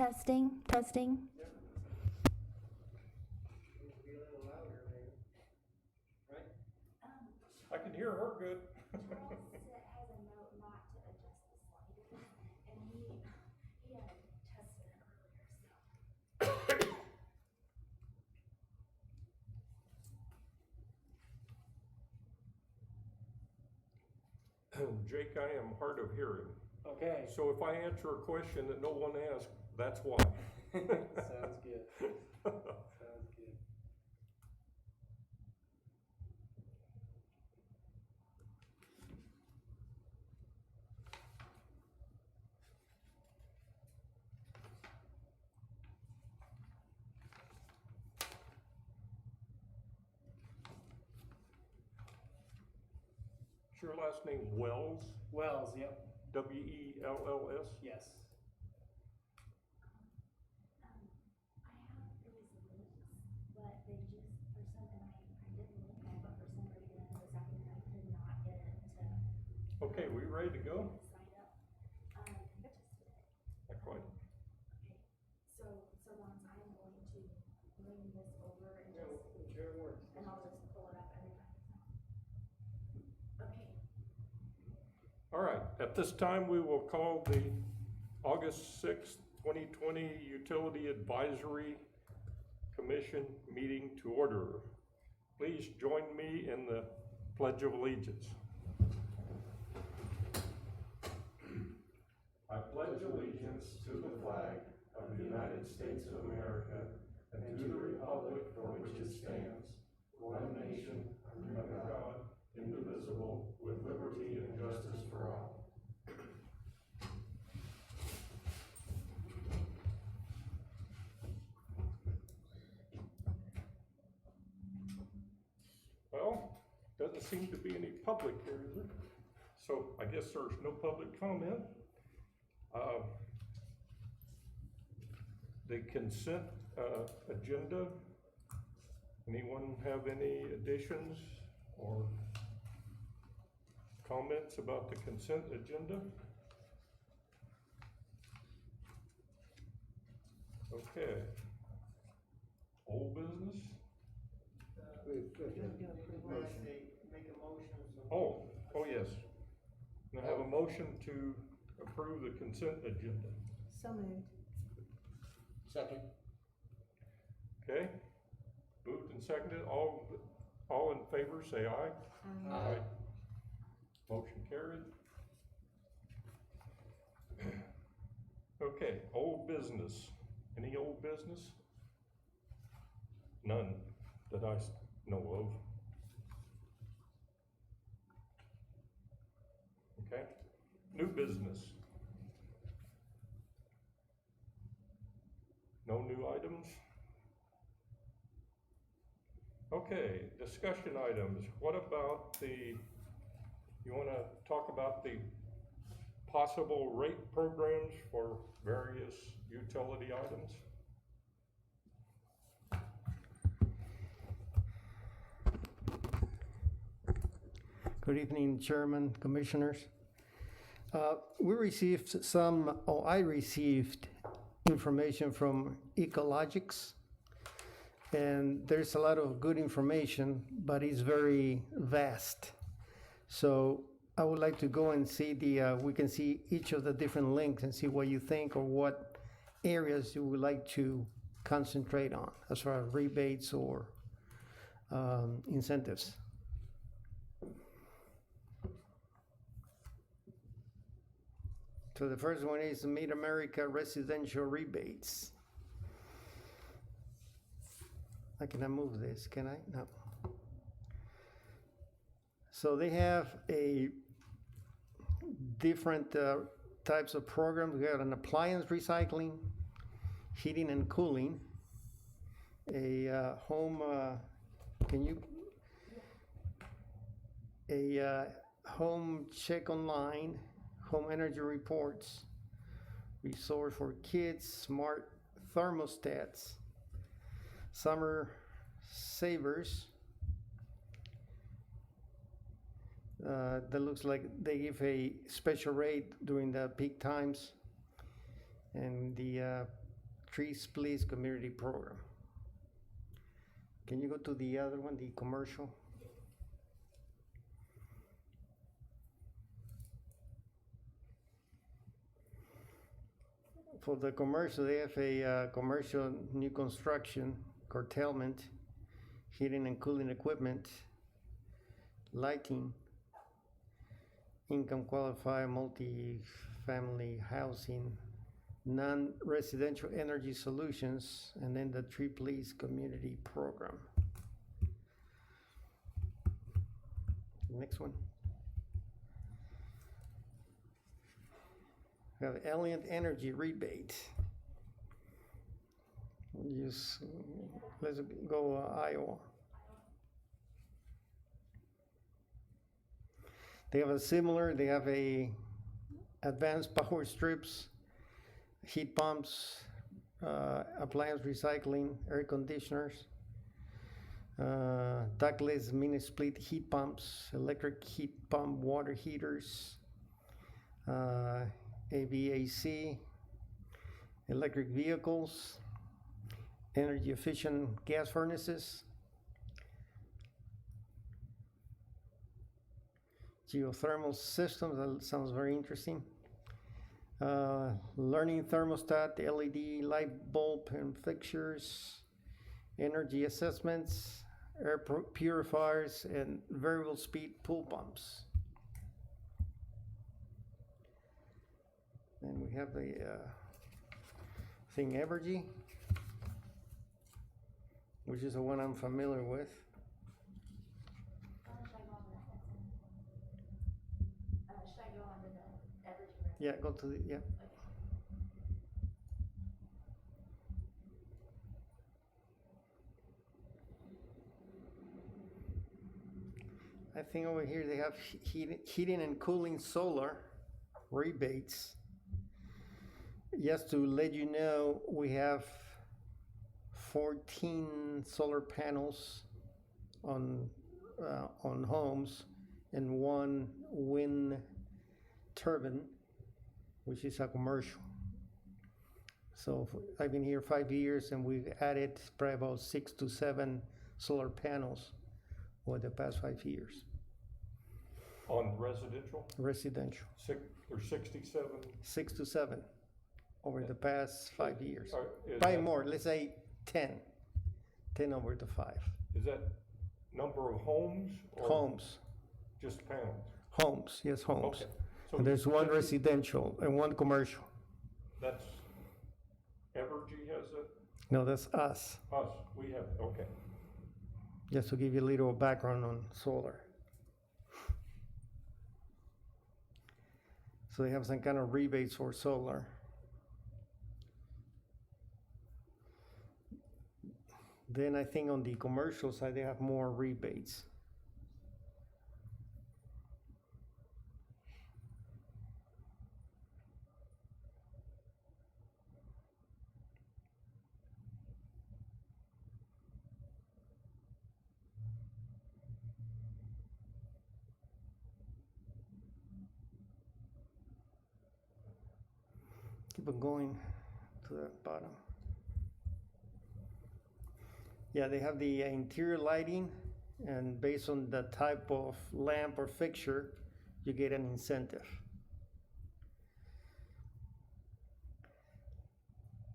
Testing, testing. Be a little louder, maybe. Right? I can hear her good. Charles has a note not to adjust the slide, and he had tested it earlier, Jake, I am hard of hearing. Okay. So if I answer a question that no one asked, that's why. Sounds good. Sounds good. Is your last name Wells? Wells, yep. W-E-L-L-S? Yes. I have these links, but they just, for some, and I didn't look at, but for some reason, the second I could not get it to Okay, we ready to go? sign up. I just did it. Not quite. Okay, so Lance, I'm going to bring this over and Yeah, just, whichever works. and I'll just pull it up every time it's not. Okay. All right, at this time, we will call the August 6th, 2020 Utility Advisory Commission meeting to order. Please join me in the Pledge of Allegiance. I pledge allegiance to the flag of the United States of America and to the republic for which it stands, one nation, under God, indivisible, with liberty and justice for all. Well, doesn't seem to be any public here, is there? So I guess there's no public comment. The consent agenda, anyone have any additions or comments about the consent agenda? Okay. Old business? Make a motion. Oh yes. Can I have a motion to approve the consent agenda? So moved. Second. Okay, moved and seconded, all in favor, say aye. Aye. Motion carried. Okay, old business, any old business? None that I know of. Okay, new business. No new items? Okay, discussion items. What about you want to talk about the possible rate programs for various utility items? Good evening, Chairman, Commissioners. I received information from Ecologics, and there's a lot of good information, but it's very vast. So I would like to go and see we can see each of the different links and see what you think or what areas you would like to concentrate on as far as rebates or incentives. So the first one is Mid-America residential rebates. I cannot move this, can I? No. So they have a different types of programs. We have an appliance recycling, heating and cooling, a home, home check online, home energy reports, resource for kids, smart thermostats, summer savers. That looks like they give a special rate during the peak times, and the Trees Please Community Program. Can you go to the other one, the commercial? For the commercial, they have a commercial new construction, curtailment, heating and cooling equipment, lighting, income qualified multi-family housing, non-residential energy solutions, and then the Tree Please Community Program. Next one. We have Alliant Energy rebate. Let's go Iowa. They have a similar, they have a advanced power strips, heat pumps, appliance recycling, air conditioners, ductless mini split heat pumps, electric heat pump water heaters, AVAC, electric vehicles, energy efficient gas furnaces, geothermal systems. That sounds very interesting. Learning thermostat, LED light bulb and fixtures, energy assessments, air purifiers, and variable speed pool pumps. Then we have the thing Evergy, which is the one I'm familiar with. Should I go on to the Evergy? Yeah, go to the, yeah. I think over here they have heating and cooling solar rebates. Just to let you know, we have 14 solar panels on homes and one wind turbine, which is a commercial. So I've been here 5 years, and we've added probably about 6 to 7 solar panels over the past 5 years. On residential? Residential. There's 67? 6 to 7 over the past 5 years. Is Probably that- more, let's say 10. 10 over the 5. Is that number of homes? Or Homes. just panels? Homes, yes, homes. Okay. So And there's one 50 residential and one commercial. That's, Evergy has it? No, that's us. Us, we have, okay. Just to give you a little background on solar. So they have some kind of rebates for solar. Then I think on the commercial side, they have more rebates. Keep on going to the bottom. Yeah, they have the interior lighting, and based on the type of lamp or fixture, you get an incentive.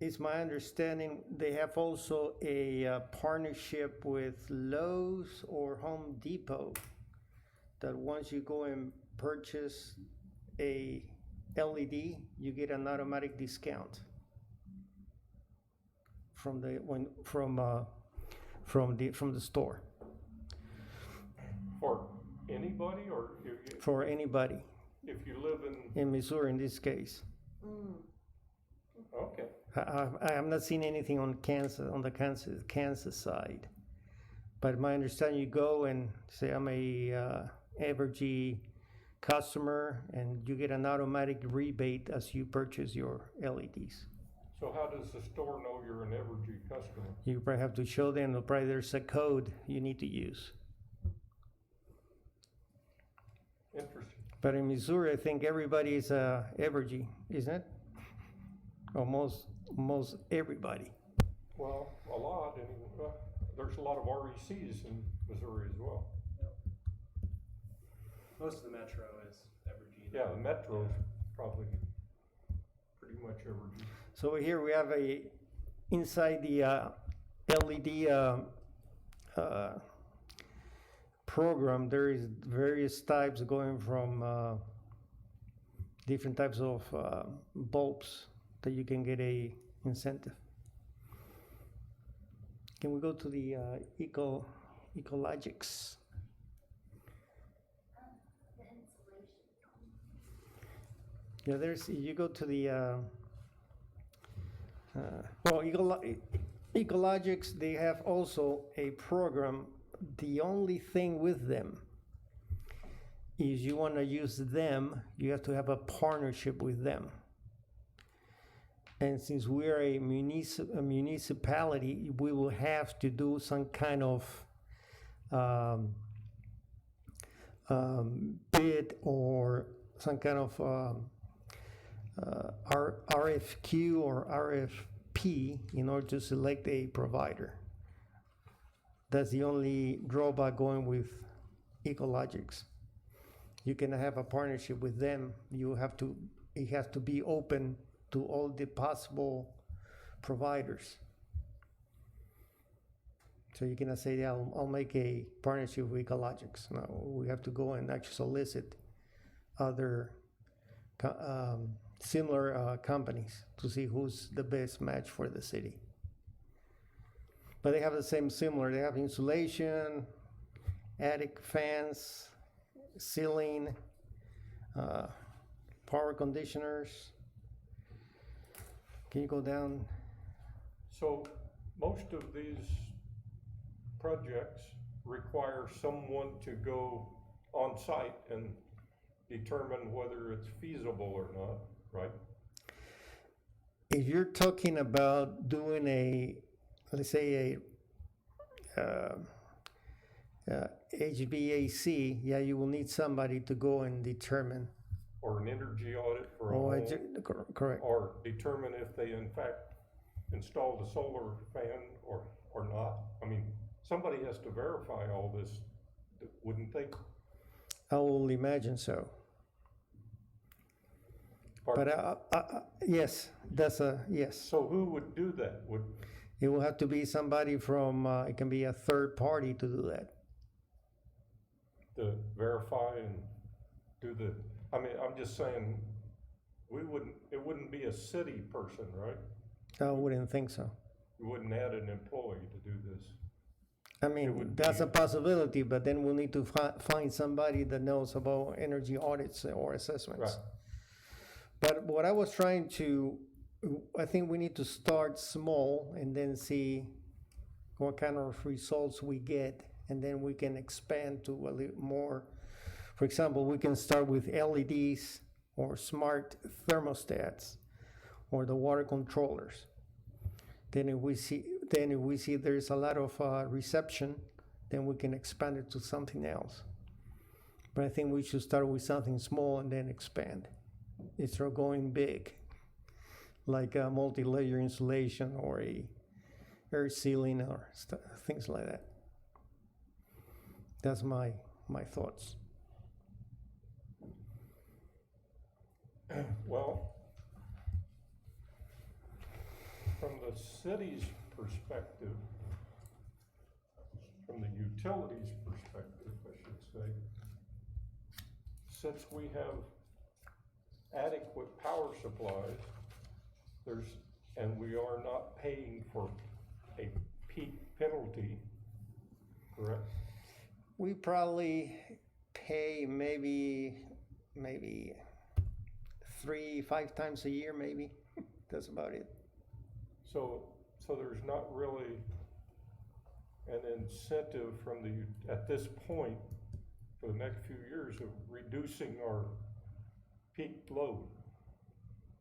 It's my understanding they have also a partnership with Lowe's or Home Depot, that once you go and purchase a LED, you get an automatic discount from the store. For anybody, or For anybody if you live in, in Missouri, in this case. okay. I have not seen anything on Kansas, on the Kansas side, but my understanding, you go and say I'm a Evergy customer, and you get an automatic rebate as you purchase your LEDs. So how does the store know you're an Evergy customer? You probably have to show them, or probably there's a code you need to use. Interesting. But in Missouri, I think everybody is Evergy, isn't it? almost everybody. Well, a lot, and there's a lot of RECs in Missouri as well. Most of the metro is Evergy. Yeah, the metro's probably pretty much Evergy. So here we have inside the LED program, there is various types going from different types of bulbs that you can get a incentive. Can we go to the Ecologics? The insulation. Yeah, you go to the Ecologics, they have also a program. The only thing with them is you want to use them, you have to have a partnership with them. And since we're a municipality, we will have to do some kind of bid or some kind of RFQ or RFP in order to select a provider. That's the only drawback going with Ecologics. You can have a partnership with them. It has to be open to all the possible providers. So you cannot say, yeah, I'll make a partnership with Ecologics. No, we have to go and actually solicit other similar companies to see who's the best match for the city. But they have the similar, they have insulation, attic fans, ceiling, power conditioners. Can you go down? So most of these projects require someone to go on site and determine whether it's feasible or not, right? If you're talking about doing let's say HVAC, yeah, you will need somebody to go and determine. Or an energy audit for a home, correct. or determine if they in fact installed a solar fan or not. I mean, somebody has to verify all this, wouldn't they? I will imagine so. Pardon? But yes, that's a yes. So who would do that? It will have to be somebody from, it can be a third party to do that. To verify and do I mean, I'm just saying, it wouldn't be a city person, right? I wouldn't think so. You wouldn't add an employee to do this. I mean, that's a possibility, but then we'll need to find somebody that knows about energy audits or assessments. Right. But what I was trying to, I think we need to start small and then see what kind of results we get, and then we can expand to a little more. For example, we can start with LEDs or smart thermostats or the water controllers. Then if we see there's a lot of reception, then we can expand it to something else. But I think we should start with something small and then expand. Instead of going big, like a multi-layer insulation or a air sealing or things like that. That's my thoughts. Well, from the city's perspective, from the utilities perspective, I should say, since we have adequate power supplies, and we are not paying for a peak penalty, correct? We probably pay maybe 3-5 times a year, maybe. That's about it. So there's not really an incentive at this point for the next few years of reducing our peak load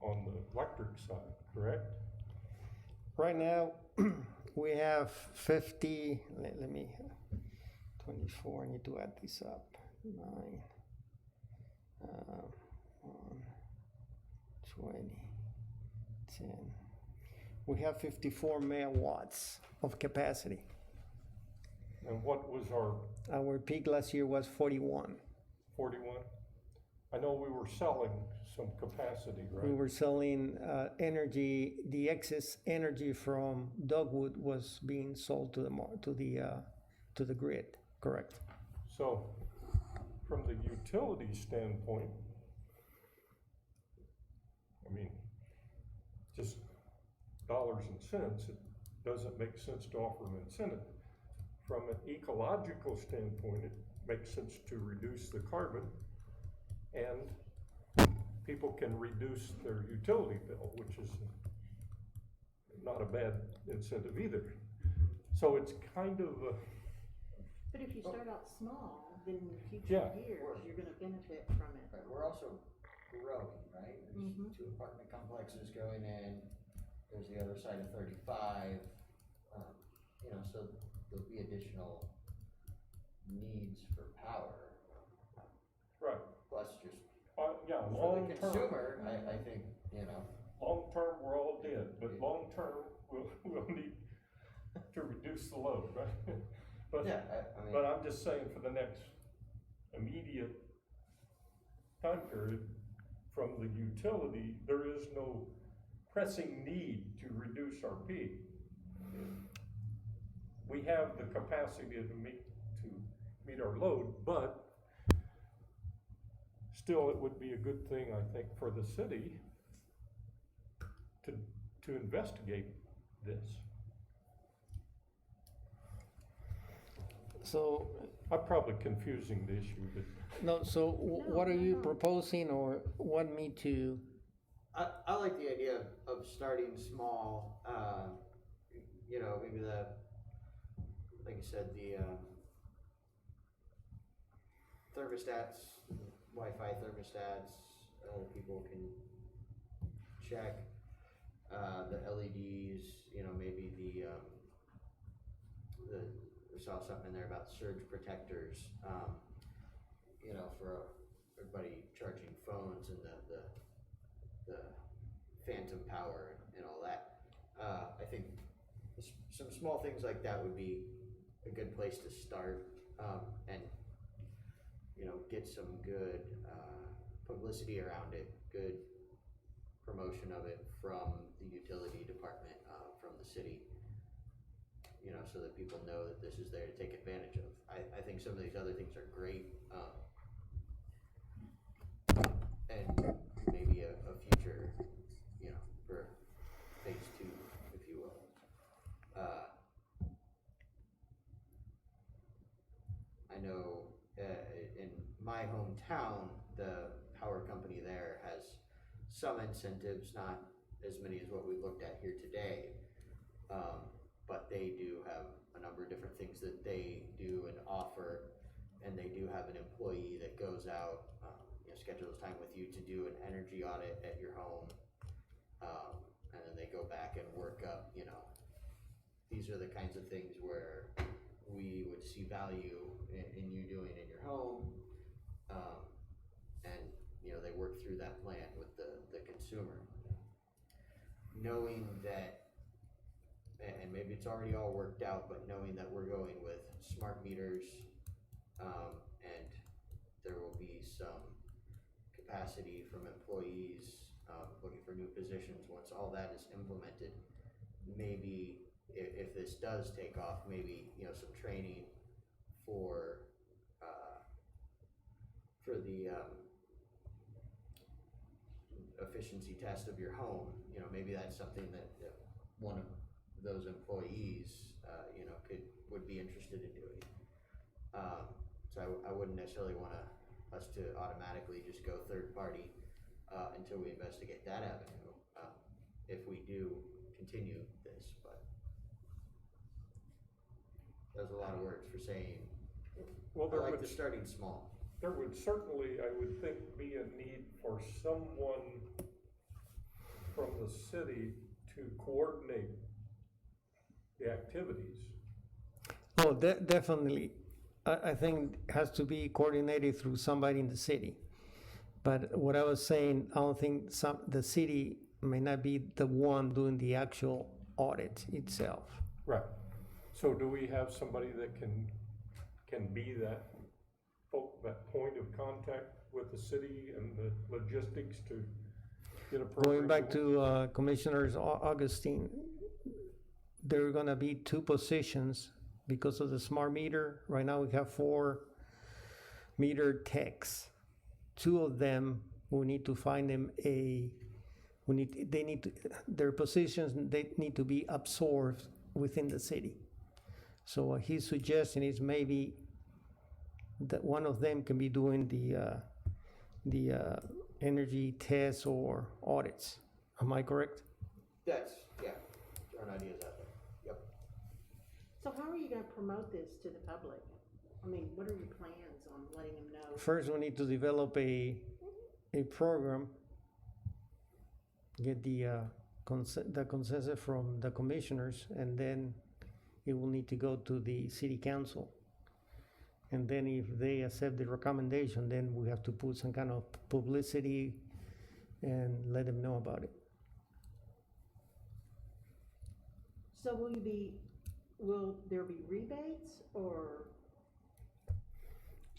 on the electric side, correct? Right now, we have 50, let me, 24, I need to add this up, 9, 1, 20, 10. We have 54 megawatts of capacity. And what was our Our peak last year was 41. 41? I know we were selling some capacity, We right? were selling energy. The excess energy from Dogwood was being sold to the grid. Correct. So, from the utility standpoint, I mean, just dollars and cents, it doesn't make sense to offer an incentive. From an ecological standpoint, it makes sense to reduce the carbon, and people can reduce their utility bill, which is not a bad incentive either. So it's kind of a, But if you start out small, then in future Yeah. years, you're gonna benefit from it. Right, we're also growing, right? There's Mhm. 2 apartment complexes going in, there's the other side of 35. You know, so there'll be additional needs for power, right, plus just yeah, for the long term. consumer, I think, you know, Long term, we're all dead, but long term, we'll need to reduce the load, right? But, yeah, I mean. but I'm just saying for the next immediate time period, from the utility, there is no pressing need to reduce our peak. We have the capacity to meet our load, but still, it would be a good thing, I think, for the city to investigate this. So I'm probably confusing the issue, but no. So what are you proposing, or want me to? I like the idea of starting small, you know, maybe like you said, the thermostats, Wi-Fi thermostats, people can check, the LEDs, you know, maybe we saw something in there about surge protectors, you know, for everybody charging phones and the phantom power and all that. I think some small things like that would be a good place to start, and, you know, get some good publicity around it, good promotion of it from the utility department, from the city, you know, so that people know that this is there to take advantage of. I think some of these other things are great, and maybe a future, you know, for phase 2, if you will. I know in my hometown, the power company there has some incentives, not as many as what we looked at here today, but they do have a number of different things that they do and offer, and they do have an employee that goes out, you know, schedules time with you to do an energy audit at your home, and then they go back and work up, you know, these are the kinds of things where we would see value in you doing in your home, and, you know, they work through that plan with the consumer. Knowing that, and maybe it's already all worked out, but knowing that we're going with smart meters, and there will be some capacity from employees, looking for new positions, once all that is implemented, maybe if this does take off, maybe, you know, some training for the efficiency test of your home, you know, maybe that's something that one of those employees, you know, would be interested in doing. So I wouldn't necessarily want us to automatically just go third party until we investigate that avenue, if we do continue this. But that was a lot of words for saying, well, I like the starting small. there would certainly, I would think, be a need for someone from the city to coordinate the activities. Oh, definitely. I think it has to be coordinated through somebody in the city. But what I was saying, I don't think the city may not be the one doing the actual audit itself. Right. So do we have somebody that can be that point of contact with the city and the logistics to get a program? Going back to Commissioner Augustine, there are gonna be two positions because of the smart meter. Right now we have 4 meter techs. 2 of them, we need to find them their positions, they need to be absorbed within the city. So what he's suggesting is maybe that one of them can be doing the energy tests or audits. Am I correct? That's, yeah, throwing ideas out there. Yep. So how are you gonna promote this to the public? I mean, what are your plans on letting them know? First, we need to develop a program, get the consensus from the commissioners, and then it will need to go to the city council. And then if they accept the recommendation, then we have to put some kind of publicity and let them know about it. So will there be rebates or?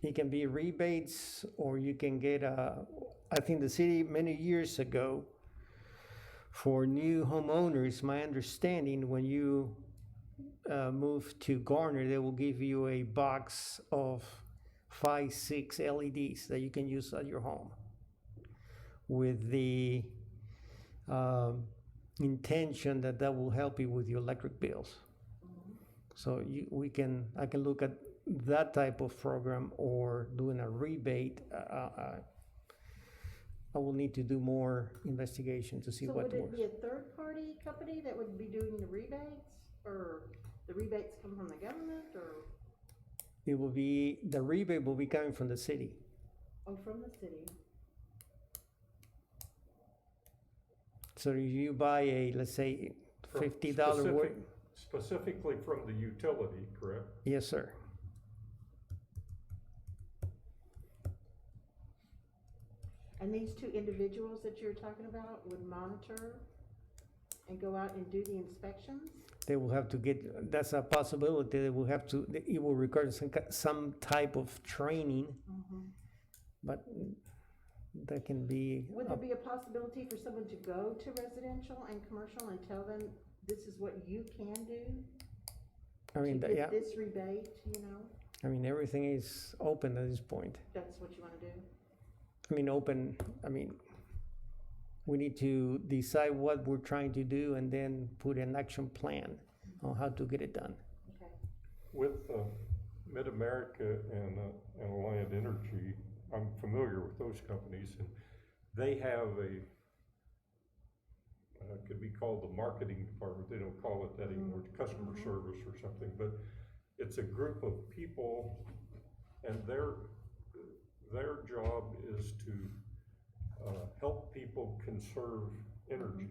It can be rebates, or you can get I think the city many years ago, for new homeowners, my understanding, when you move to Gardner, they will give you a box of 5, 6 LEDs that you can use at your home, with the intention that will help you with your electric bills. So I can look at that type of program, or doing a rebate. I will need to do more investigation to see So what would it works. be a third-party company that would be doing the rebates, or the rebates come from the government, or, It will be, the rebate will be coming from the city. oh, from the city? So if you buy a, let's say, From $50 worth, specifically from the utility, correct? yes, sir. And these 2 individuals that you're talking about would monitor and go out and do the inspections? They will have to get, that's a possibility, they will have to, it will require some type of training, but that can be. Would there be a possibility for someone to go to residential and commercial and tell them, this is what you can do? I mean, To get yeah, this rebate, you know? I mean, everything is open at this point. That's what you wanna do? We need to decide what we're trying to do and then put an action plan on how to get it done. Okay. With Mid-America and Alliant Energy, I'm familiar with those companies, and they have it could be called the marketing department, they don't call it that anymore, customer service or something, but it's a group of people, and their job is to help people conserve energy.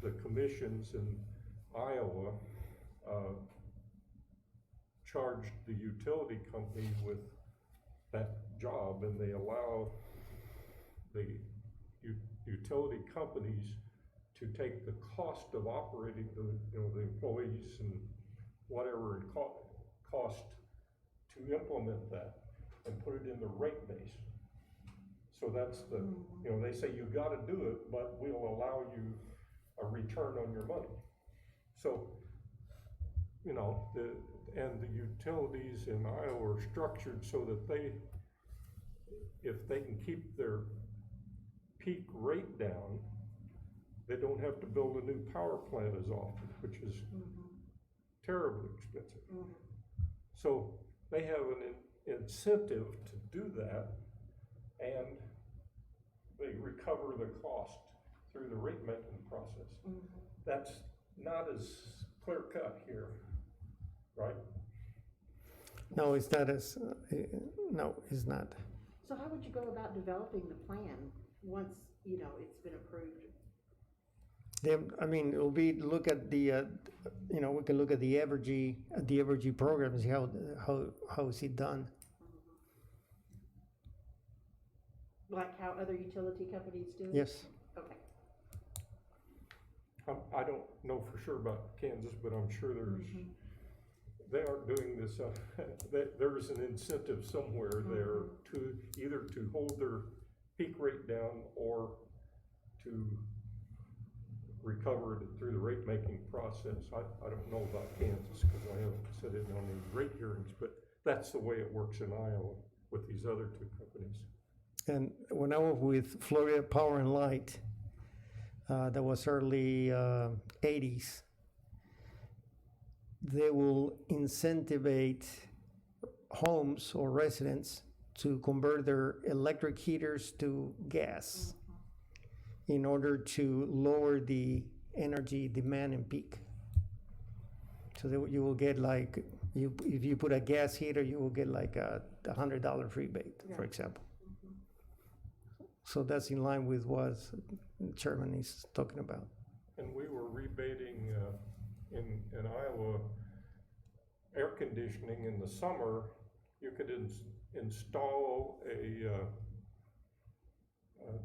The commissions in Iowa charged the utility company with that job, and they allow the utility companies to take the cost of operating the employees and whatever it cost to implement that, and put it in the rate base. So that's the, they say you gotta do it, but we'll allow you a return on your money. So, the utilities in Iowa are structured so that if they can keep their peak rate down, they don't have to build a new power plant as often, which is terribly expensive. So they have an incentive to do that, and they recover the cost through the rate making process. That's not as clear cut here, right? No, it's not as, no, it's not. So how would you go about developing the plan once, it's been approved? It will be, look at the, we can look at the Evergy program and see how is it done. Like how other utility companies do it? Yes. Okay. I don't know for sure about Kansas, but I'm sure they aren't doing this, there's an incentive somewhere there to either to hold their peak rate down or to recover it through the rate making process. I don't know about Kansas because I haven't sat in on any rate hearings, but that's the way it works in Iowa with these other two companies. And when I was with Florida Power and Light, that was early 80s, they will incentivize homes or residents to convert their electric heaters to gas in order to lower the energy demand and peak. So that you will get like, if you put a gas heater, you will get like a $100 rebate, for example. So that's in line with what Chairman is talking about. And we were rebating in Iowa air conditioning in the summer. You could install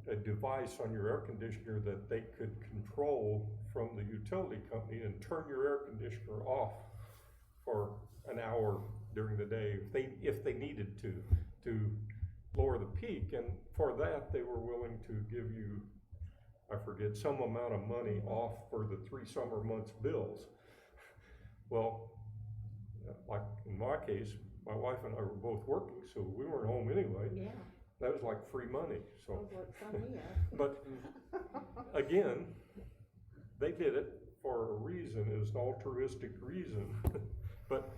a device on your air conditioner that they could control from the utility company and turn your air conditioner off for an hour during the day if they needed to lower the peak. And for that, they were willing to give you, I forget, some amount of money off for the 3 summer months bills. Well, like in my case, my wife and I were both working, so we weren't home anyway. Yeah. That was like free money, so. Sounds like fun, yeah. But again, they did it for a reason, it was an altruistic reason. But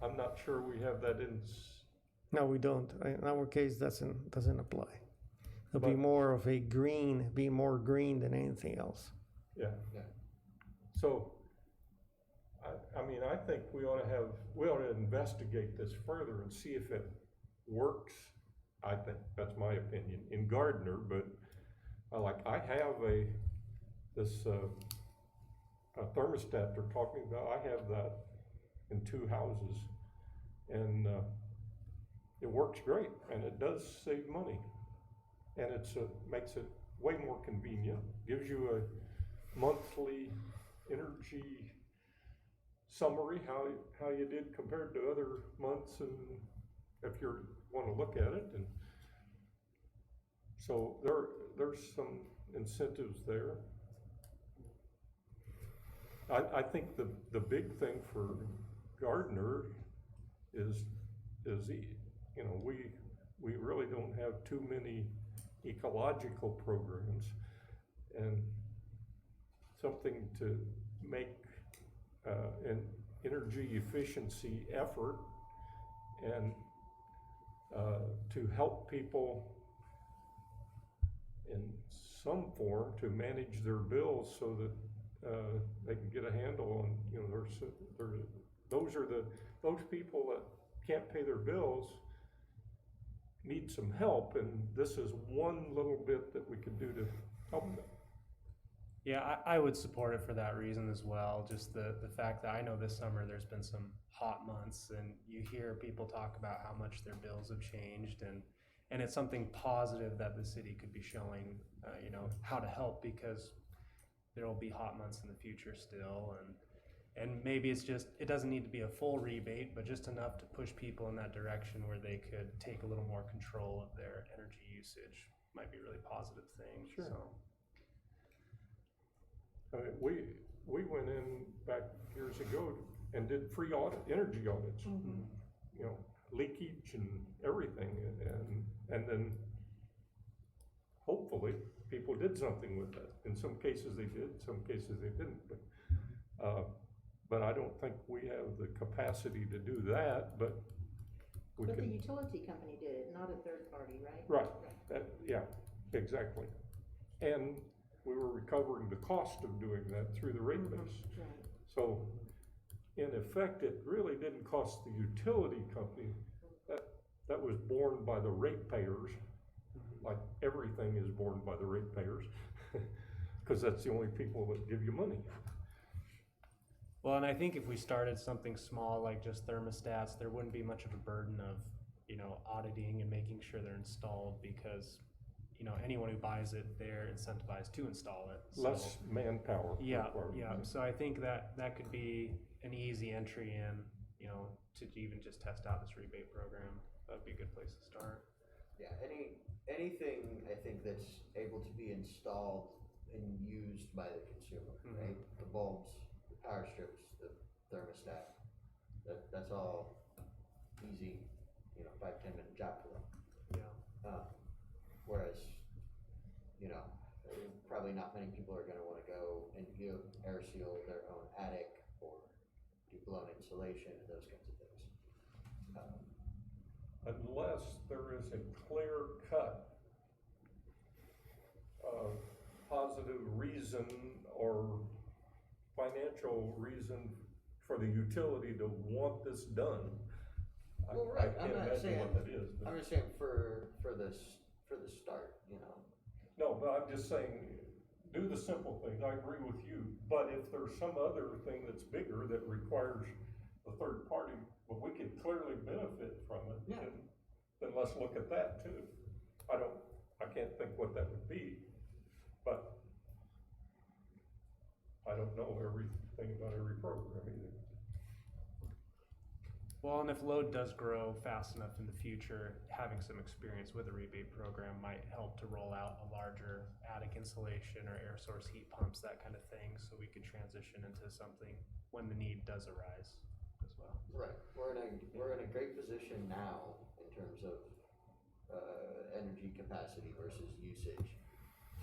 I'm not sure we have that in. No, we don't. In our case, doesn't apply. It'll be But- more of a green, be more green than anything else. Yeah. Yeah. So, I mean, I think we ought to investigate this further and see if it works. I think, that's my opinion, in Gardner, but I have this a thermostat they're talking about. I have that in 2 houses, and it works great, and it does save money, and makes it way more convenient. Gives you a monthly energy summary, how you did compared to other months, and if you want to look at it. And so there's some incentives there. I think the big thing for Gardner is we really don't have too many ecological programs, and something to make an energy efficiency effort and to help people in some form to manage their bills so that they can get a handle on, those people that can't pay their bills need some help, and this is one little bit that we could do to help them. Yeah, I would support it for that reason as well. Just the fact that I know this summer there's been some hot months, and you hear people talk about how much their bills have changed, and it's something positive that the city could be showing, how to help, because there will be hot months in the future still, and maybe it doesn't need to be a full rebate, but just enough to push people in that direction where they could take a little more control of their energy usage. Might be a really positive thing. Sure. So. I mean, we went in back years ago and did free energy audits, leakage and everything, and then hopefully people did something with that. In some cases they did, some cases they didn't, but I don't think we have the capacity to do that, but we But the can. utility company did it, not a third party, right? Right, yeah, exactly. And we were recovering the cost of doing that through the rate base. Right. So, in effect, it really didn't cost the utility company. That was borne by the ratepayers, like everything is borne by the ratepayers, because that's the only people that give you money. Well, and I think if we started something small like just thermostats, there wouldn't be much of a burden of, auditing and making sure they're installed, because anyone who buys it, they're incentivized to install it. So- Less manpower. Yeah, required. yeah, so I think that could be an easy entry in, to even just test out this rebate program. That'd be a good place to start. Yeah, anything I think that's able to be installed and used by the consumer, Mhm. right? The bulbs, the power strips, the thermostat, that's all easy, 5-10 minute job for them. Yeah. Whereas, probably not many people are gonna wanna go and air seal their own attic or do blown insulation and those kinds of things. Unless there is a clear cut positive reason or financial reason for the utility to want this done. Well, I right, I'm can't not imagine saying, what that is, but. I'm just saying for the start, No, but I'm just saying, do the simple things, I agree with you, but if there's some other thing that's bigger that requires a third party, but we could clearly benefit from it, Yeah. then let's look at that too. I can't think what that would be, but I don't know everything about every program either. Well, and if load does grow fast enough in the future, having some experience with a rebate program might help to roll out a larger attic insulation or air source heat pumps, that kind of thing, so we could transition into something when the need does arise as well. right, we're in a great position now in terms of energy capacity versus usage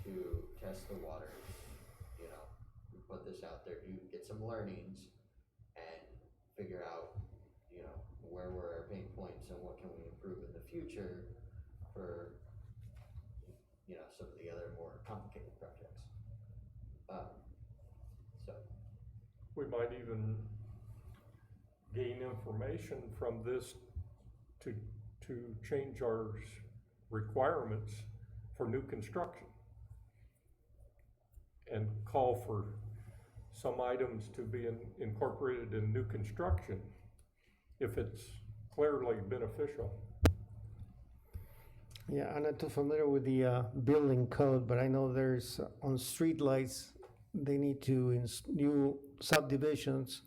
to test the waters. We put this out there, get some learnings and figure out where were our pain points and what can we improve in the future for some of the other more complicated projects. So We might even gain information from this to change our requirements for new construction. And call for some items to be incorporated in new construction, if it's clearly beneficial. Yeah, I'm not too familiar with the building code, but I know there's on street lights, they need to, in new subdivisions,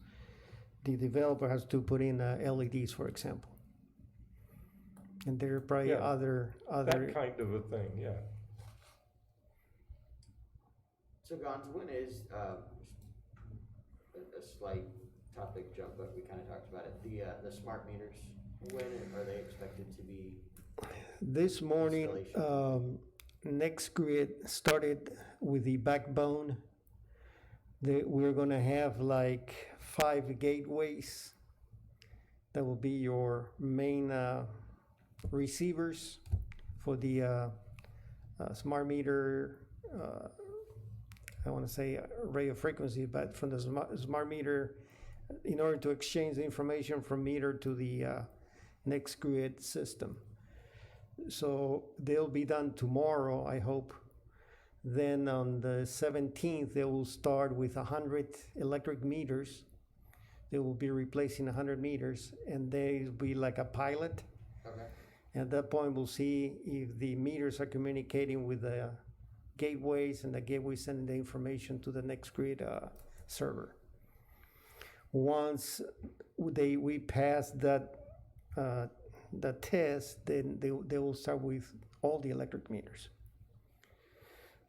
the developer has to put in LEDs, for example. And there are probably Yeah, other, That kind of a thing, yeah. So Gons, when is, a slight topic jump, but we kinda talked about it, the smart meters, when are they expected to be? this morning, Next Grid started with the backbone. We're gonna have like 5 gateways. That will be your main receivers for the smart meter. I want to say radio frequency, but from the smart meter, in order to exchange the information from meter to the Next Grid system. So they'll be done tomorrow, I hope. Then on the 17th, they will start with 100 electric meters. They will be replacing 100 meters, and they will be like a pilot. Okay. At that point, we'll see if the meters are communicating with the gateways, and the gateways sending the information to the Next Grid server. Once we pass that test, then they will start with all the electric meters.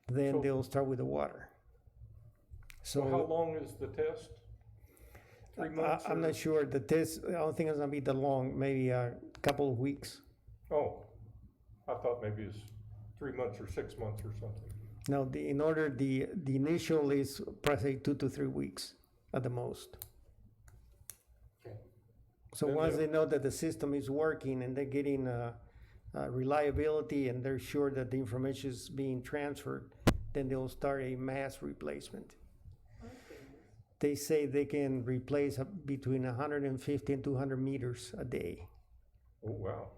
Then So- they'll start with the water. So how long is the test? 3 months? I'm or- not sure. The test, I don't think it's gonna be that long, maybe a couple of weeks. Oh, I thought maybe it's 3 months or 6 months or something. No, the initial is probably 2 to 3 weeks at the most. Okay. So Then once the- they know that the system is working and they're getting reliability and they're sure that the information is being transferred, then they'll start a mass replacement. They say they can replace between 150 and 200 meters a day. Oh, wow.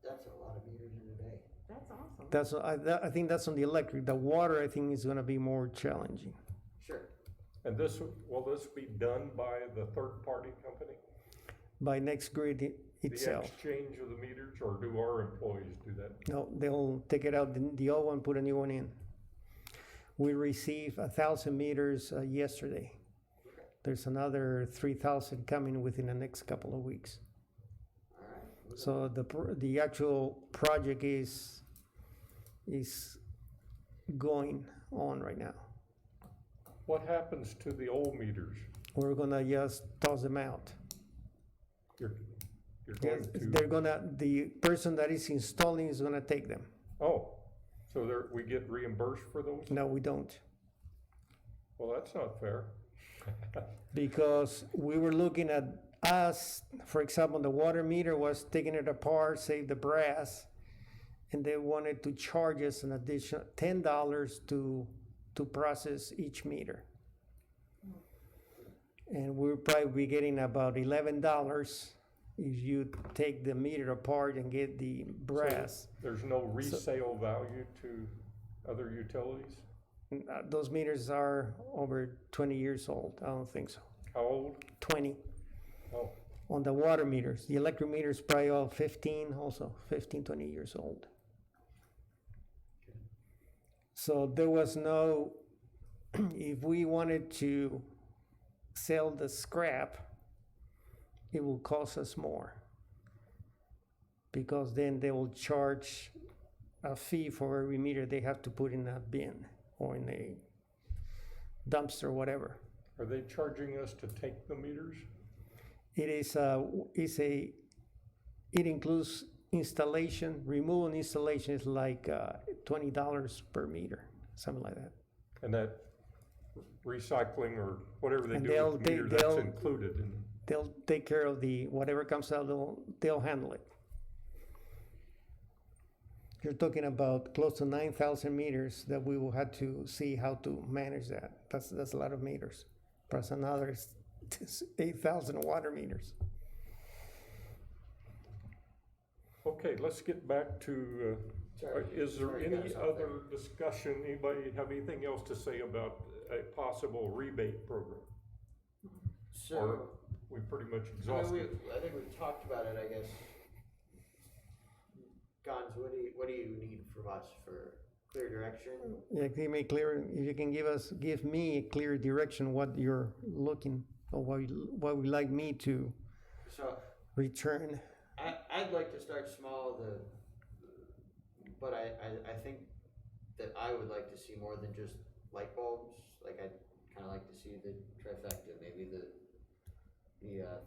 That's a lot of meters in a day. That's awesome. I think that's on the electric. The water, I think, is gonna be more challenging. Sure. And will this be done by the third-party company? By Next Grid itself. The exchange of the meters, or do our employees do that? No, they'll take it out, the old one, put a new one in. We received 1,000 meters yesterday. There's another 3,000 coming within the next couple of weeks. All right. So the actual project is going on right now. What happens to the old meters? We're gonna just toss them out. You're going The person that is installing is gonna take them. oh, so there, we get reimbursed for those? No, we don't. Well, that's not fair. Because we were looking at us, for example, the water meter was taking it apart, save the brass, and they wanted to charge us an additional $10 to process each meter. And we'll probably be getting about $11 if you take the meter apart and get the brass. There's no resale value to other utilities? Those meters are over 20 years old. I don't think so. How old? 20 Oh, on the water meters. The electric meters probably all 15, also 15, 20 years old. So there was no, if we wanted to sell the scrap, it will cost us more. Because then they will charge a fee for every meter they have to put in a bin or in a dumpster, whatever. are they charging us to take the meters? It includes installation, removal and installation is like $20 per meter, something like that. And that recycling or whatever they And do with the meter, that's they'll- included in, They'll take care of whatever comes out, they'll handle it. You're talking about close to 9,000 meters that we will have to see how to manage that. That's a lot of meters. Plus another 8,000 water meters. okay, let's get back to, Sorry. is there Sorry, you any gotta stop there. other discussion? Anybody have anything else to say about a possible rebate program? So, We pretty much I mean, exhausted. I think we've talked about it, I guess. Gons, what do you need from us for clear direction? Yeah, give me clear, if you can give me a clear direction what you're looking, or what would like me to So, return. I'd like to start small, but I think that I would like to see more than just light bulbs. Like, I'd kinda like to see the trifecta, maybe the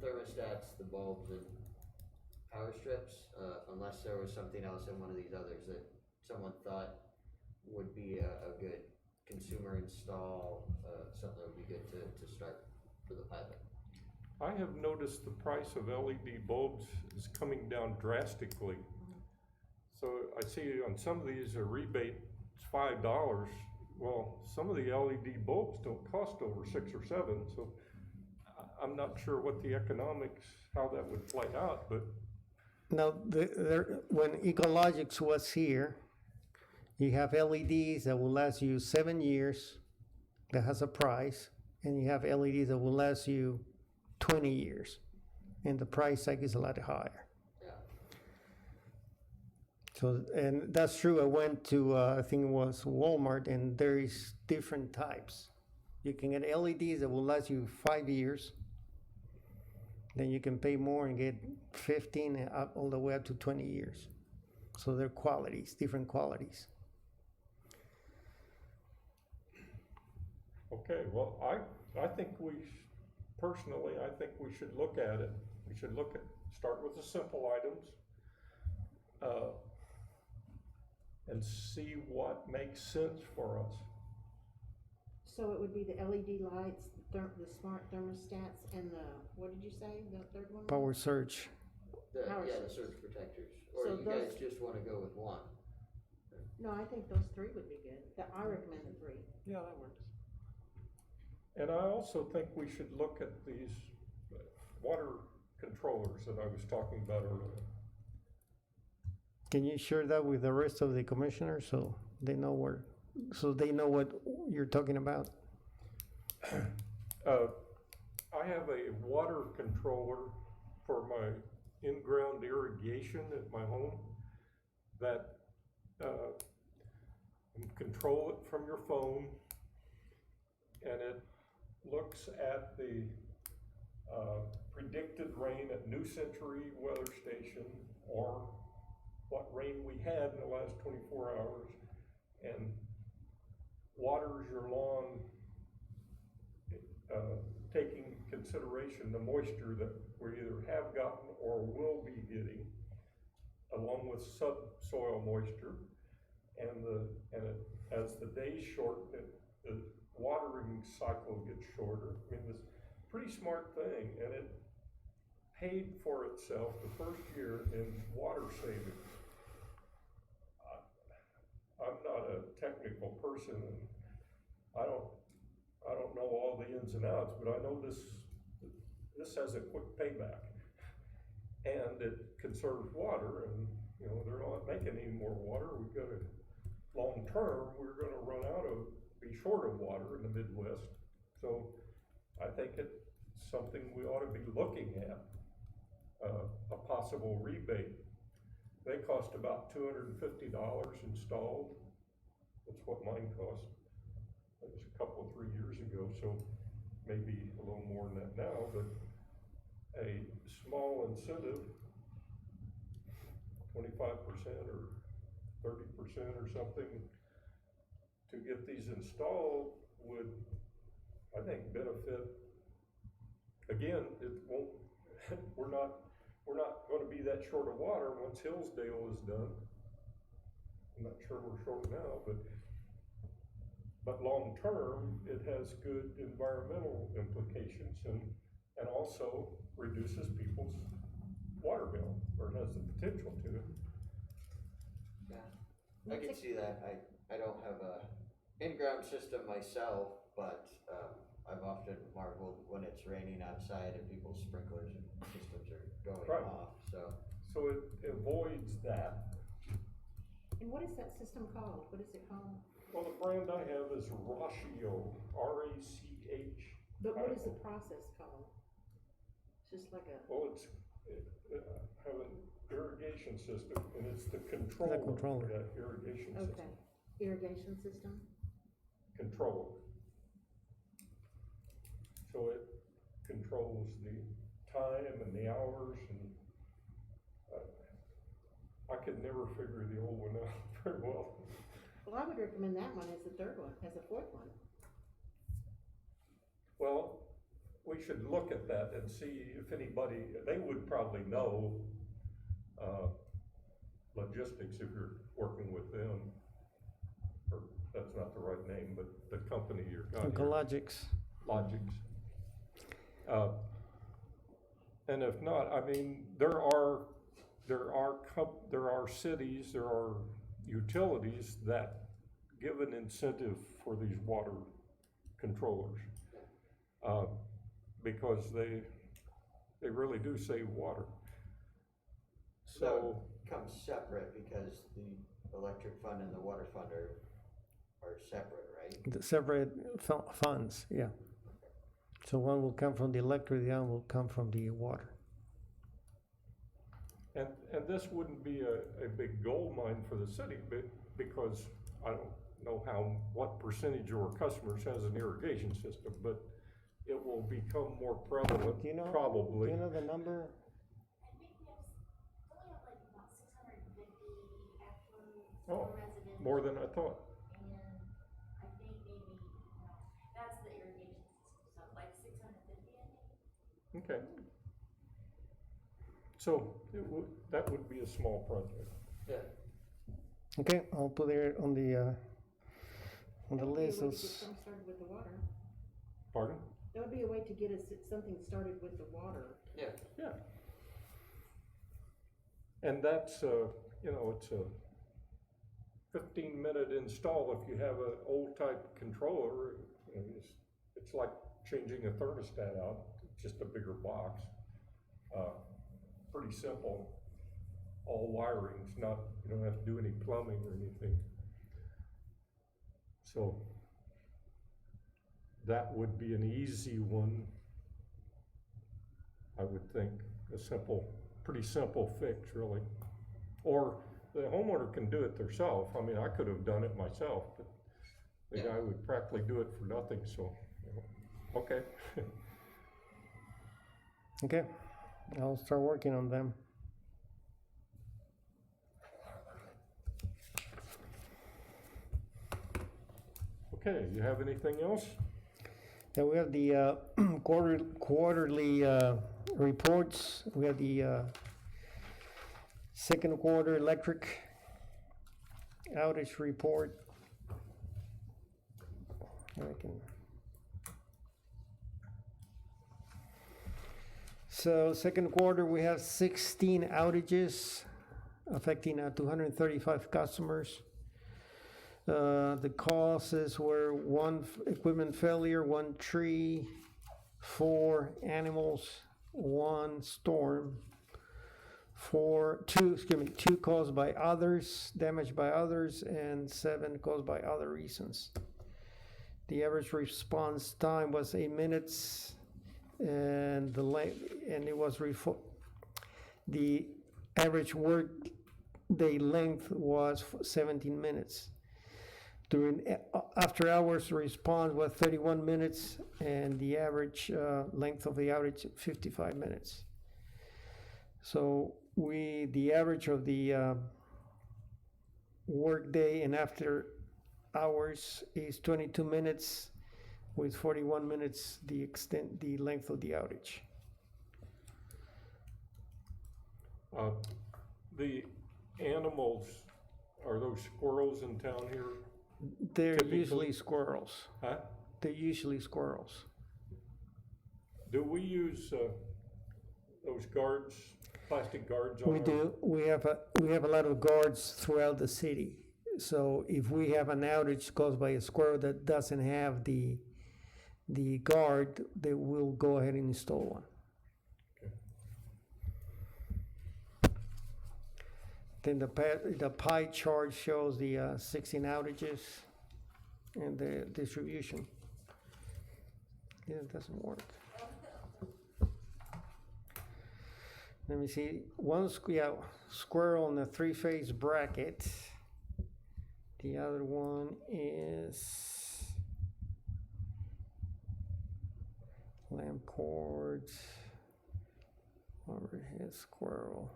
thermostats, the bulbs, and power strips, unless there was something else in one of these others that someone thought would be a good consumer install, something that would be good to start for the pilot. I have noticed the price of LED bulbs is coming down drastically. So I see on some of these a rebate is $5. Well, some of the LED bulbs don't cost over 6 or 7, so I'm not sure what the economics, how that would play out, but Now, when Ecologics was here, you have LEDs that will last you 7 years, that has a price, and you have LEDs that will last you 20 years, and the price tag is a lot higher. Yeah. So, and that's true. I went to, I think it was Walmart, and there is different types. You can get LEDs that will last you 5 years. Then you can pay more and get 15 and up all the way up to 20 years. So they're qualities, different qualities. okay, well, I think personally, I think we should look at it. We should start with the simple items, and see what makes sense for us. So it would be the LED lights, the smart thermostats, and what did you say, the third one? Power surge. Power The surge. surge protectors, or So you guys those- just wanna go with one? No, I think those 3 would be good. I recommend the 3. Yeah, that works. And I also think we should look at these water controllers that I was talking about earlier. Can you share that with the rest of the commissioners so they know what you're talking about? I have a water controller for my in-ground irrigation at my home that, you control it from your phone, and it looks at the, predicted rain at New Century Weather Station, or what rain we had in the last 24 hours, and waters your lawn, taking consideration the moisture that we either have gotten or will be getting, along with subsoil moisture. And as the days shorten, the watering cycle gets shorter. I mean, it's a pretty smart thing, and it paid for itself the first year in water savings. I'm not a technical person, and I don't know all the ins and outs, but I know this has a quick payback, and it conserves water, and you know, they're not making any more water. We've got to, long term, we're gonna run out of, be short of water in the Midwest. So I think it's something we ought to be looking at, a possible rebate. They cost about $250 installed. That's what mine cost. That was a couple, 3 years ago, so maybe a little more than that now, but a small incentive, 25% or 30% or something, to get these installed would, I think, benefit. Again, it won't, we're not gonna be that short of water once Hillsdale is done. I'm not sure we're short now, but long term, it has good environmental implications, and also reduces people's water bill, or has the potential to. Yeah, I can see that. I don't have a in-ground system myself, but, I've often marveled when it's raining outside and people's sprinklers and systems are going Right. off, so. So it avoids that. And what is that system called? What is it called? Well, the brand I have is Ratio, R-A-C-H. But what is the process called? It's just like a, Well, have an irrigation system, and it's the controller for controller. that irrigation system. okay, irrigation system? Controller. So it controls the time and the hours, and I could never figure the old one out very well. Well, I would recommend that one as the third one, as the fourth one. Well, we should look at that and see if anybody, they would probably know, logistics if you're working with them, or that's not the right name, but the company you're got here. Ecologics. Logics. And if not, I mean, there are cities, there are utilities that give an incentive for these water controllers, because they really do save water. That So, would come separate because the electric fund and the water fund are separate, right? The separate funds, yeah. So one will come from the electric, the other will come from the water. and this wouldn't be a big gold mine for the city, because I don't know what percentage of our customers has an irrigation system, but it will become more prevalent, Do you know? probably. Do you know the number? I think we only have like about 650 actual Oh, residential. more than I thought. And I think maybe, that's the irrigation system, so like 650, I think. Okay. So that would be a small project. Yeah. Okay, I'll put it on the That would be a list. way to get some started with the water. Pardon? That would be a way to get us something started with the water. Yeah. Yeah. And that's, it's a 15-minute install if you have an old type controller. You know, it's like changing a thermostat out, just a bigger box. Pretty simple. All wiring's not, you don't have to do any plumbing or anything. So that would be an easy one, I would think, a simple pretty simple fix, really. Or the homeowner can do it themselves. I mean, I could have done it myself, but the Yeah. guy would practically do it for nothing, so, okay. Okay, I'll start working on them. Okay, you have anything else? Yeah, we have the quarterly reports. We have the second quarter electric outage report. So second quarter, we have 16 outages affecting 235 customers. The causes were one equipment failure, one tree, 4 animals, 1 storm, 2 caused by others, damaged by others, and 7 caused by other reasons. The average response time was 8 minutes, and the average work day length was 17 minutes. During after hours response was 31 minutes, and the average length of the outage 55 minutes. So the average of the work day and after hours is 22 minutes, with 41 minutes the length of the outage. The animals, are those squirrels in town here? They're Typically? usually squirrels. Huh? They're usually squirrels. Do we use those guards, plastic guards on We our- do. We have a lot of guards throughout the city. So if we have an outage caused by a squirrel that doesn't have the guard, they will go ahead and install one. Then the pie chart shows the 16 outages and the distribution. Yeah, it doesn't work. Let me see. One squirrel on the 3-phase bracket. The other one is lamp cords, overhead squirrel.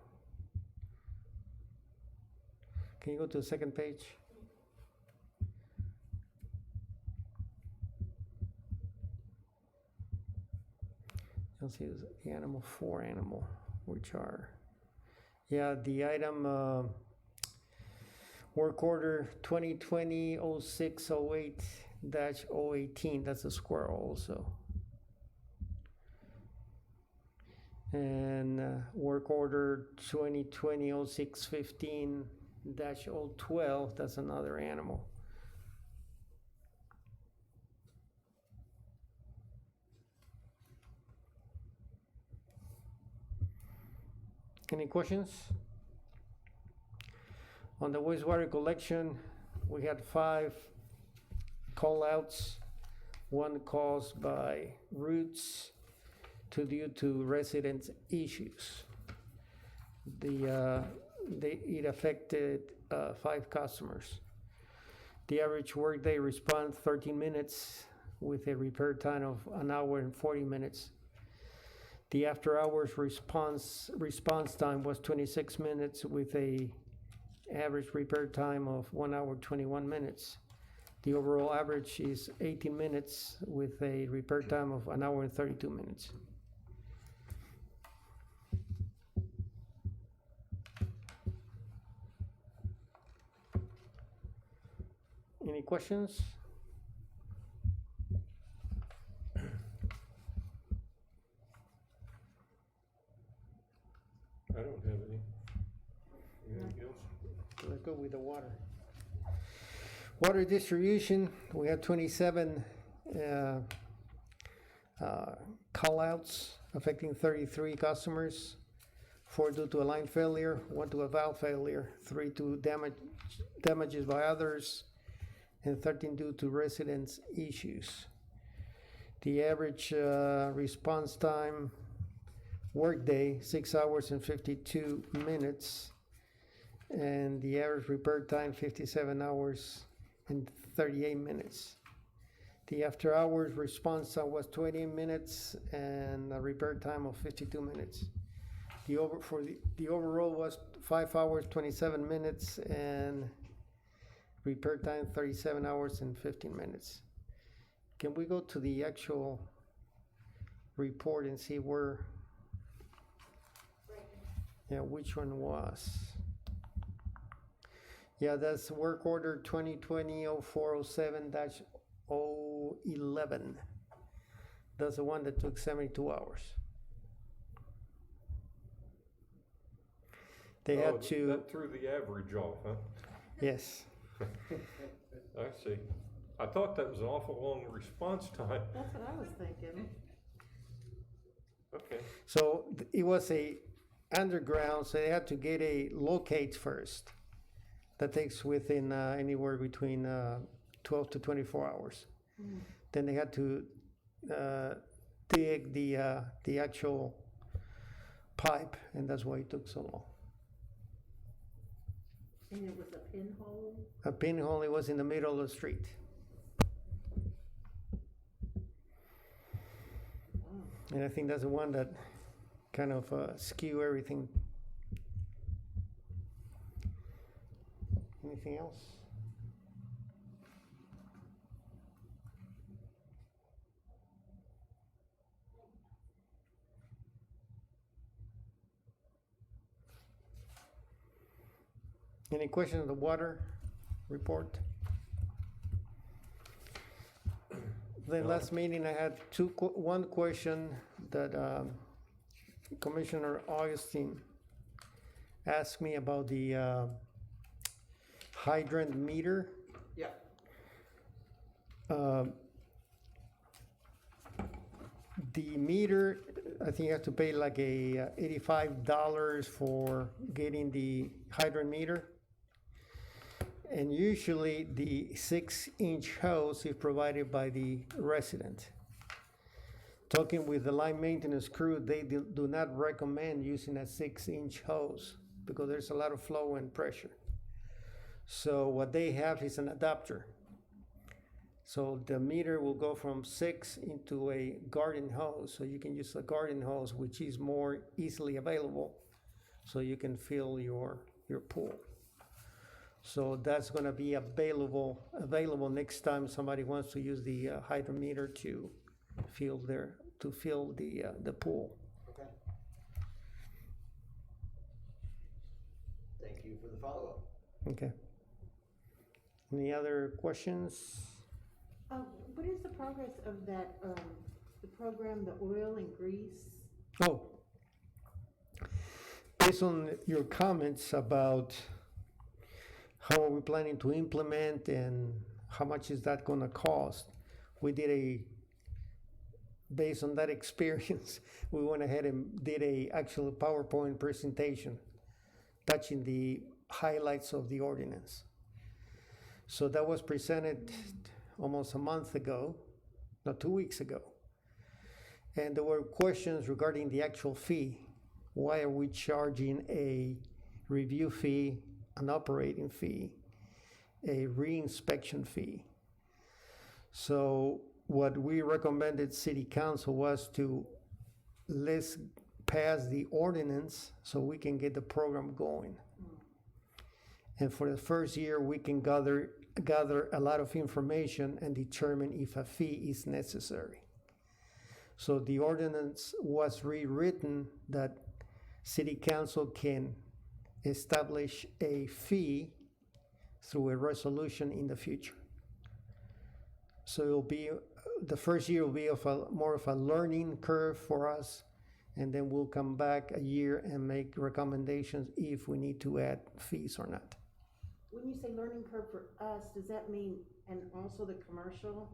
Can you go to the second page? You'll see the animal 4 animal, which are, the item work order 2020-0608-018, that's a squirrel also. And work order 2020-0615-012, that's another animal. Any questions? On the wastewater collection, we had 5 call-outs, 1 caused by roots, 2 due to resident issues. It affected 5 customers. The average workday response 13 minutes with a repair time of 1 hour and 40 minutes. The after hours response time was 26 minutes with a average repair time of 1 hour 21 minutes. The overall average is 18 minutes with a repair time of 1 hour and 32 minutes. Any questions? I don't have any. Anything else? Let's go with the water. Water distribution, we had 27 call-outs affecting 33 customers, 4 due to a line failure, 1 to a valve failure, 3 to damages by others, and 13 due to residents' issues. The average response time workday, 6 hours and 52 minutes. And the average repair time, 57 hours and 38 minutes. The after hours response time was 20 minutes and a repair time of 52 minutes. The overall was 5 hours, 27 minutes and repair time 37 hours and 15 minutes. Can we go to the actual report and see where, yeah, which one was? Yeah, that's work order 2020-0407-011. That's the one that took 72 hours. They had to, That threw the average off, huh? yes. I see. I thought that was an awful long response time. That's what I was thinking. Okay. So it was a underground, so they had to get a locate first. That takes within anywhere between 12 to 24 hours. Then they had to dig the actual pipe, and that's why it took so long. And it was a pinhole? A pinhole, it was in the middle of the street. And I think that's the one that kind of skew everything. Anything else? Any questions on the water report? The last meeting I had one question that Commissioner Augustine asked me about the hydrant meter. Yeah. The meter, I think you have to pay like a $85 for getting the hydrant meter. And usually the 6-inch hose is provided by the resident. Talking with the line maintenance crew, they do not recommend using a 6-inch hose because there's a lot of flow and pressure. So what they have is an adapter. So the meter will go from 6 into a garden hose. So you can use a garden hose, which is more easily available. So you can fill your pool. So that's going to be available next time somebody wants to use the hydrometer to fill the pool. Okay. Thank you for the follow-up. Okay. Any other questions? What is the progress of that, the program, the oil and grease? Oh, based on your comments about how are we planning to implement and how much is that going to cost, based on that experience, we went ahead and did a actual PowerPoint presentation touching the highlights of the ordinance. So that was presented almost a month ago, no, 2 weeks ago. And there were questions regarding the actual fee. Why are we charging a review fee, an operating fee, a reinspection fee? So what we recommended City Council was to let's pass the ordinance so we can get the program going. And for the first year, we can gather a lot of information and determine if a fee is necessary. So the ordinance was rewritten that City Council can establish a fee through a resolution in the future. So it'll be, the first year will be more of a learning curve for us, and then we'll come back a year and make recommendations if we need to add fees or not. When you say learning curve for us, does that mean, and also the commercial,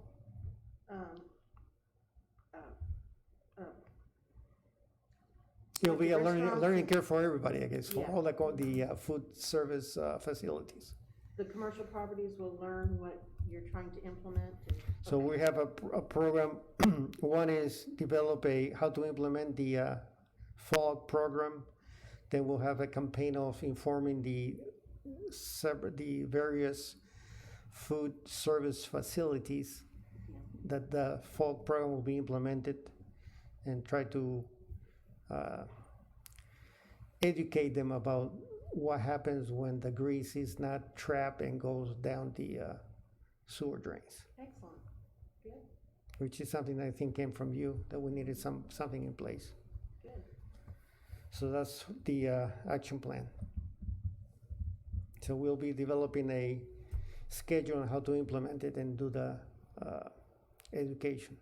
It'll like be the a restaurants learning and- curve for everybody, I guess, for Yeah. all the food service facilities. the commercial properties will learn what you're trying to implement? So we have a program. One is develop how to implement the fog program. Then we'll have a campaign of informing the various food service facilities that the fog program will be implemented, and try to educate them about what happens when the grease is not trapped and goes down the sewer drains, Excellent, good, which is something I think came from you, that we needed something in place. good. So that's the action plan. So we'll be developing a schedule on how to implement it and do the education.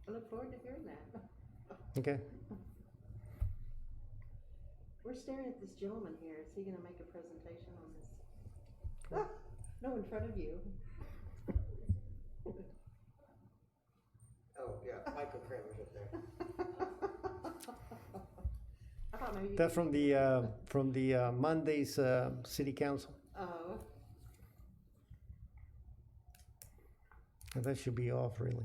I look forward to hearing that. Okay? We're staring at this gentleman here. Is he gonna make a presentation on this? Ah, no, in front of you. Oh, yeah, Michael Kramer's up there. I thought maybe you. That's from the Monday's city council. Oh, And that should be off, really.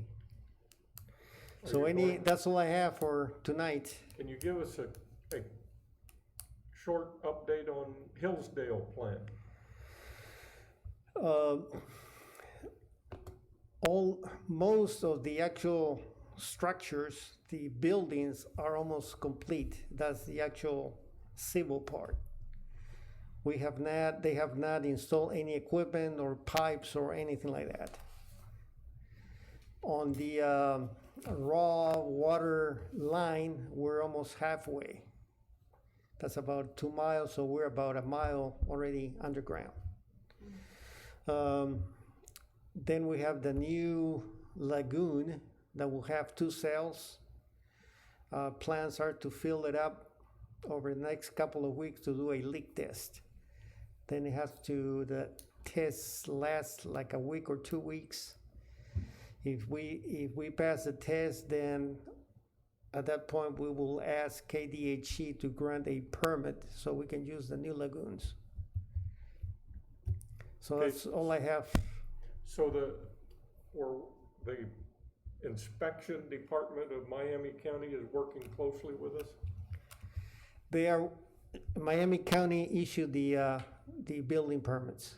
Are So you going- that's all I have for tonight. Can you give us a short update on Hillsdale plan? Most of the actual structures, the buildings are almost complete. That's the actual civil part. They have not installed any equipment or pipes or anything like that. On the raw water line, we're almost halfway. That's about 2 miles, so we're about a mile already underground. Then we have the new lagoon that will have 2 cells. Plans are to fill it up over the next couple of weeks to do a leak test. Then the test lasts like a week or 2 weeks. If we pass the test, then at that point we will ask KDHE to grant a permit so we can use the new lagoons. So Okay. that's all I have. So the inspection department of Miami County is working closely with us? Miami County issued the building permits.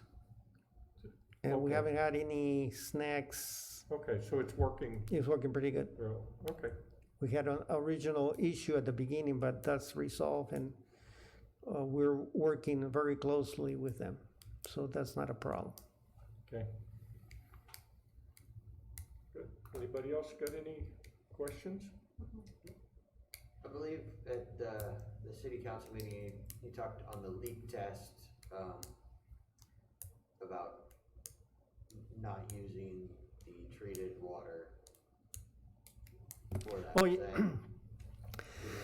And we Okay. haven't had any snacks. Okay, so it's working, It's working pretty good. well, okay, We had an original issue at the beginning, but that's resolved, and we're working very closely with them. So that's not a problem. okay. Good. Anybody else got any questions? I believe at the city council meeting, he talked on the leak test, about not using the treated water for that. Oh, Did yeah. you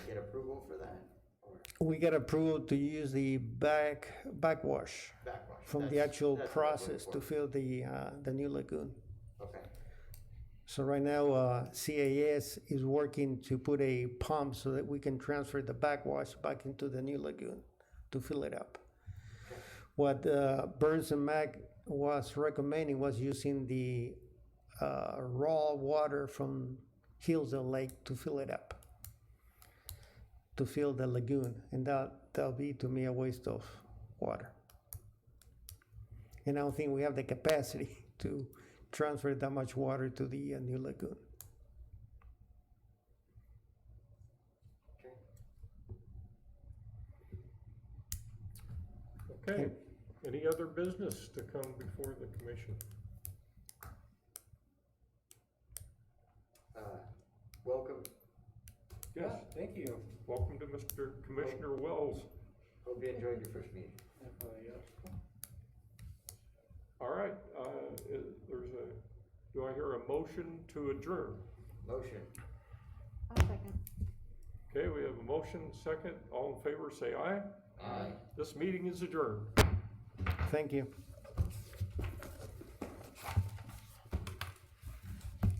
get approval for that, or We got approval to use the backwash backwash? from the That's- actual that's what I was looking process to for. fill the new lagoon. Okay, So right now, CAS is working to put a pump so that we can transfer the backwash back into the new lagoon to fill it up. What Burns and Mac was recommending was using the raw water from Hillsdale Lake to fill it up, to fill the lagoon, and that'll be, to me, a waste of water. And I don't think we have the capacity to transfer that much water to the new lagoon. Okay, any other business to come before the commission? welcome, Yes, Thank you. welcome to Mr. Commissioner Wells. hope you enjoyed your first meeting. All right, do I hear a motion to adjourn? Motion. I'll second. Okay, we have a motion, second, all in favor, say aye. Aye. This meeting is adjourned. Thank you.